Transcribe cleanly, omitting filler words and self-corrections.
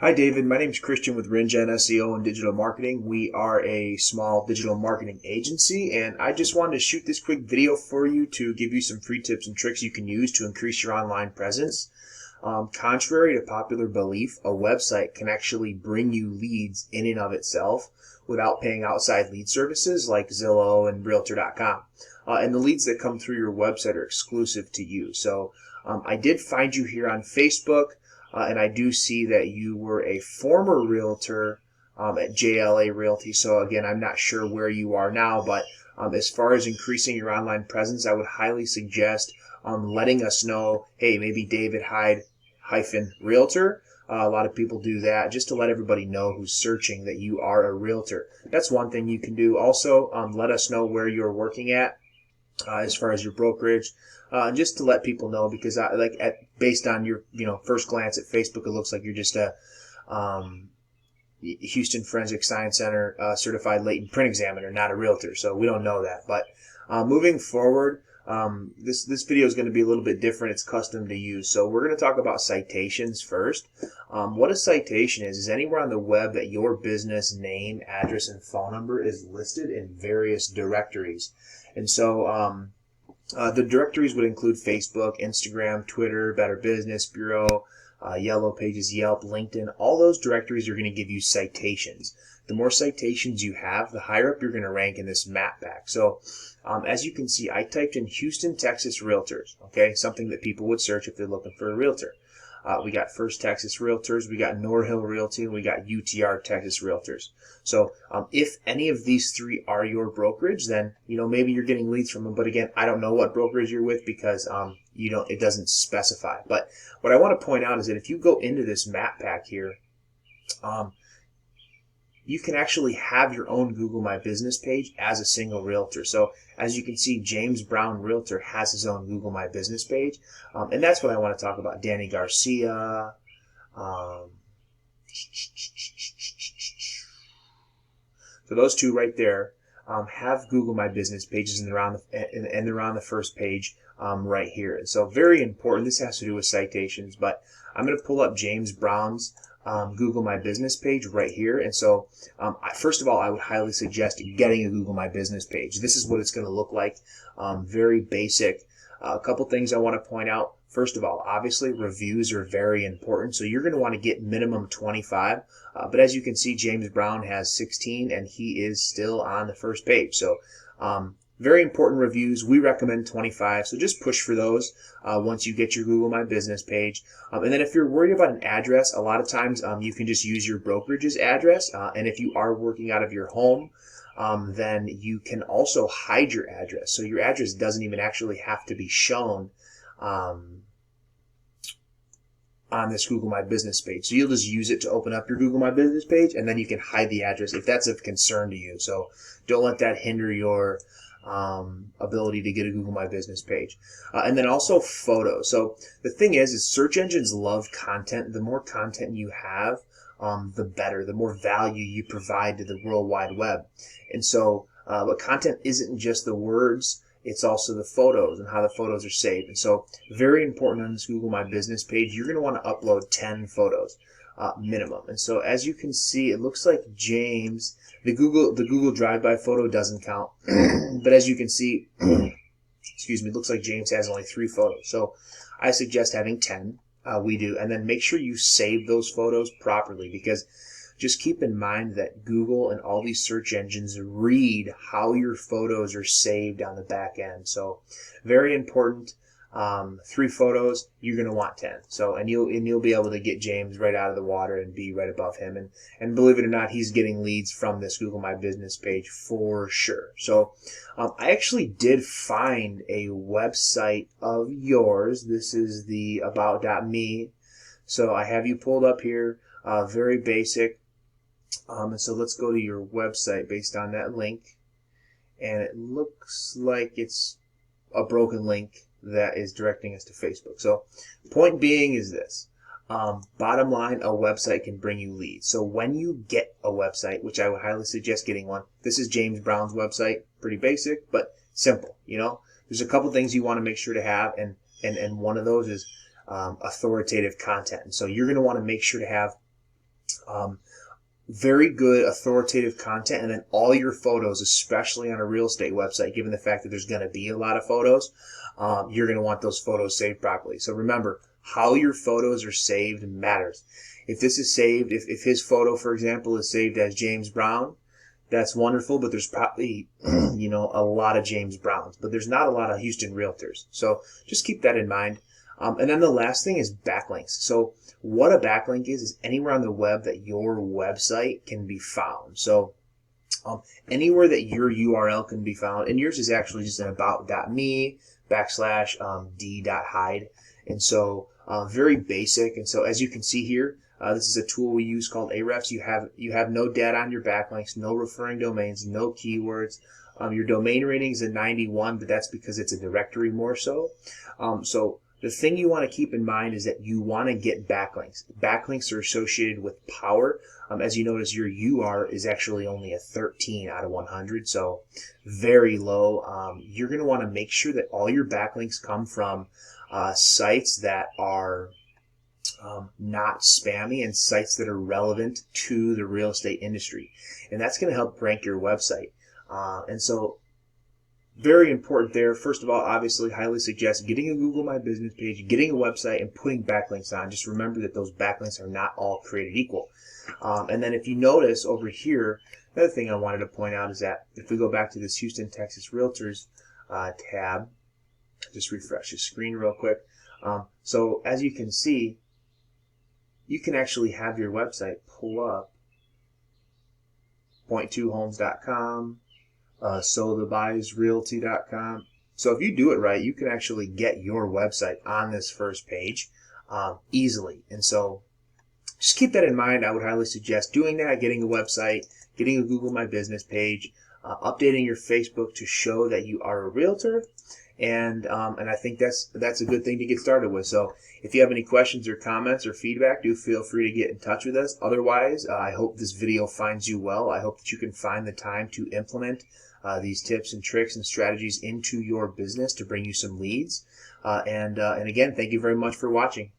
Hi, David. My name is Christian with RenGen SEO and Digital Marketing. We are a small digital marketing agency, and I just wanted to shoot this quick video for you to give you some free tips and tricks you can use to increase your online presence. Contrary to popular belief, a website can actually bring you leads in and of itself without paying outside lead services like Zillow and Realtor.com. And the leads that come through your website are exclusive to you. So I did find you here on Facebook. And I do see that you were a former realtor at JLA Realty. So again, I'm not sure where you are now, but as far as increasing your online presence, I would highly suggest letting us know, hey, maybe David Hyde hyphen realtor. A lot of people do that just to let everybody know who's searching that you are a realtor. That's one thing you can do. Also, let us know where you're working at. As far as your brokerage, just to let people know, because based on your first glance at Facebook, it looks like you're just a Houston Forensic Science Center certified latent print examiner, not a realtor. So we don't know that. But moving forward, this video is going to be a little bit different. It's custom to you. So we're going to talk about citations first. What a citation is anywhere on the web that your business name, address, and phone number is listed in various directories. And so the directories would include Facebook, Instagram, Twitter, Better Business Bureau, Yellow Pages, Yelp, LinkedIn. All those directories are going to give you citations. The more citations you have, the higher up you're going to rank in this map pack. So as you can see, I typed in Houston, Texas Realtors, okay, something that people would search if they're looking for a realtor. We got First Texas Realtors, we got Norhill Realty, and we got UTR Texas Realtors. So if any of these three are your brokerage, then maybe you're getting leads from them. But again, I don't know what brokerage you're with because it doesn't specify. But what I want to point out is that if you go into this map pack here, you can actually have your own Google My Business page as a single realtor. So as you can see, James Brown Realtor has his own Google My Business page. And that's what I want to talk about. Danny Garcia. So those two right there have Google My Business pages, and they're on the first page right here. And so very important. This has to do with citations, but I'm going to pull up James Brown's Google My Business page right here. And so first of all, I would highly suggest getting a Google My Business page. This is what it's going to look like. Very basic. A couple things I want to point out. First of all, obviously reviews are very important. So you're going to want to get minimum 25. But as you can see, James Brown has 16 and he is still on the first page. So very important reviews. We recommend 25, so just push for those once you get your Google My Business page. And then if you're worried about an address, a lot of times you can just use your brokerage's address. And if you are working out of your home, then you can also hide your address. So your address doesn't even actually have to be shown on this Google My Business page. So you'll just use it to open up your Google My Business page, and then you can hide the address if that's of concern to you. So don't let that hinder your ability to get a Google My Business page. And then also photos. So the thing is search engines love content. The more content you have, the better, the more value you provide to the World Wide Web. And so but content isn't just the words, it's also the photos and how the photos are saved. And so very important on this Google My Business page, you're going to want to upload 10 photos minimum. And so as you can see, it looks like James, the Google Drive-by photo doesn't count. But as you can see, excuse me, it looks like James has only 3 photos. So I suggest having 10. We do. And then make sure you save those photos properly, because just keep in mind that Google and all these search engines read how your photos are saved on the back end. So very important. 3 photos, you're going to want 10. So and you'll be able to get James right out of the water and be right above him. And believe it or not, he's getting leads from this Google My Business page for sure. So I actually did find a website of yours. This is the about.me. So I have you pulled up here. Very basic. And so let's go to your website based on that link. And it looks like it's a broken link that is directing us to Facebook. So point being is this. Bottom line, a website can bring you leads. So when you get a website, which I would highly suggest getting one, this is James Brown's website. Pretty basic, but simple. There's a couple things you want to make sure to have, and one of those is authoritative content. And so you're going to want to make sure to have Very good authoritative content, and then all your photos, especially on a real estate website, given the fact that there's going to be a lot of photos, you're going to want those photos saved properly. So remember, how your photos are saved matters. If this is saved, if his photo, for example, is saved as James Brown, that's wonderful, but there's probably, a lot of James Browns, but there's not a lot of Houston realtors. So just keep that in mind. And then the last thing is backlinks. So what a backlink is anywhere on the web that your website can be found. So anywhere that your URL can be found, and yours is actually just an about.me / d.hyde. And so very basic. And so as you can see here, this is a tool we use called Ahrefs. You have no data on your backlinks, no referring domains, no keywords. Your domain rating is a 91, but that's because it's a directory more so. So the thing you want to keep in mind is that you want to get backlinks. Backlinks are associated with power. As you notice, your UR is actually only a 13 out of 100, so very low. You're going to want to make sure that all your backlinks come from sites that are not spammy and sites that are relevant to the real estate industry. And that's going to help rank your website. And so very important there. First of all, obviously, highly suggest getting a Google My Business page, getting a website, and putting backlinks on. Just remember that those backlinks are not all created equal. And then if you notice over here, another thing I wanted to point out is that if we go back to this Houston, Texas Realtors tab, just refresh the screen real quick. So as you can see, you can actually have your website pull up point2homes.com, sothebuysrealty.com. So if you do it right, you can actually get your website on this first page easily. And so just keep that in mind. I would highly suggest doing that, getting a website, getting a Google My Business page, updating your Facebook to show that you are a realtor. And I think that's a good thing to get started with. So if you have any questions or comments or feedback, do feel free to get in touch with us. Otherwise, I hope this video finds you well. I hope that you can find the time to implement these tips and tricks and strategies into your business to bring you some leads. And again, thank you very much for watching.